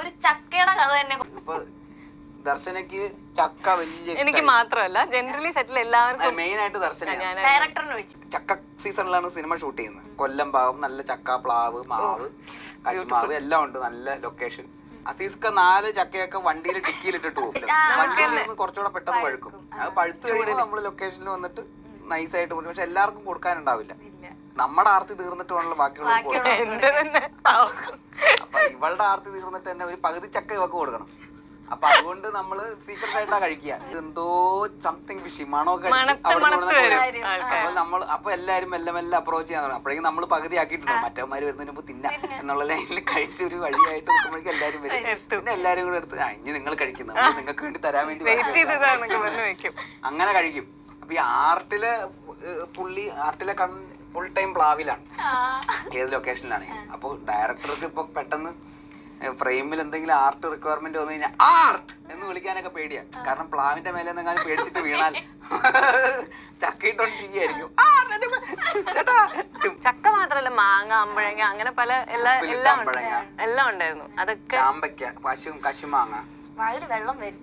ഒരു ചക്കയുടെ കഥ തന്നെ. ദർശനക്ക് ചക്ക വലിയ എനിക്ക് മാത്രമല്ല ജനറലി സെറ്റിൽ എല്ലാവർക്കും മെയിൻ ആയിട്ട് ദർശന ഡയറക്ടറിനെ വിളിച്ചു. ചക്ക സീസണിലാണ് സിനിമ ഷൂട്ട് ചെയ്യുന്നത്. കൊല്ലം ഭാഗം നല്ല ചക്ക, പ്ലാവ്, മാവ്, കശുമാവ് എല്ലാം ഉണ്ട്. നല്ല ലൊക്കേഷൻ. അസീസ്ക 4 ചക്കയൊക്കെ വണ്ടിയിൽ ഡിക്കിയിലിട്ടിട്ട് പോകും. വണ്ടിയിൽ നിന്ന് കുറച്ചുകൂടെ പെട്ടെന്ന് പഴുക്കും. അത് പഴുത്ത് കഴിയുമ്പോൾ നമ്മള് ലൊക്കേഷനിൽ വന്നിട്ട് നൈസായിട്ട് പോകും. പക്ഷെ എല്ലാവർക്കും കൊടുക്കാനുണ്ടാവില്ല. നമ്മുടെ ആർത്തി തീർന്നിട്ട് വേണമല്ലോ ബാക്കിയുള്ളവർക്ക് കൊടുക്കണം. അപ്പൊ ഇവളുടെ ആർത്തി തീർന്നിട്ട് തന്നെ ഒരു പകുതി ചക്ക ഇവക്ക് കൊടുക്കണം. അപ്പൊ അതുകൊണ്ട് നമ്മള് സീക്രട്ട് ആയിട്ടാ കഴിക്കുക. എന്തോ സംതിങ് ഫിഷി മണമൊക്കെ അപ്പൊ നമ്മള് അപ്പൊ എല്ലാരും മെല്ലെ മെല്ലെ അപ്രോച്ച് ചെയ്യാൻ തുടങ്ങും. അപ്പോഴേക്കും നമ്മള് പകുതി ആക്കിയിട്ടുണ്ടോ മറ്റവന്മാര് വരുന്നതിന് മുമ്പ് തിന്ന എന്നുള്ള ലൈനിൽ കഴിച്ച് ഒരു വഴിയായിട്ട് നിൽക്കുമ്പോഴേക്കും എല്ലാരും വരും. പിന്നെ എല്ലാരും കൂടെ എടുത്ത് ഇനി നിങ്ങൾ കഴിക്കുന്നു, നിങ്ങൾക്ക് വേണ്ടി തരാൻ വേണ്ടി അങ്ങനെ കഴിക്കും. അപ്പൊ ഈ ആർട്ടിലെ ഫുൾ ടൈം പ്ലാവിലാണ്, ഏത് ലൊക്കേഷനിലാണ്. അപ്പൊ ഡയറക്ടർക്ക് ഇപ്പൊ പെട്ടെന്ന് ഫ്രെയിമിൽ എന്തെങ്കിലും ആർട്ട് റിക്വയർമെന്റ് വന്നു കഴിഞ്ഞാൽ ആർട്ട് എന്ന് വിളിക്കാനൊക്കെ പേടിയാ. കാരണം പ്ലാവിന്റെ മേലെ എന്തെങ്കിലും പേടിച്ചിട്ട് വീണാൽ ചക്കയിട്ടോണ്ടിരിക്കും. ചക്ക മാത്രല്ല, മാങ്ങ, അമ്പഴങ്ങ, അങ്ങനെ പല എല്ലാം ഉണ്ടായിരുന്നു. അതൊക്കെ ചാമ്പയ്ക്ക, കശുമാങ്ങ. വായിൽ വെള്ളം വരും.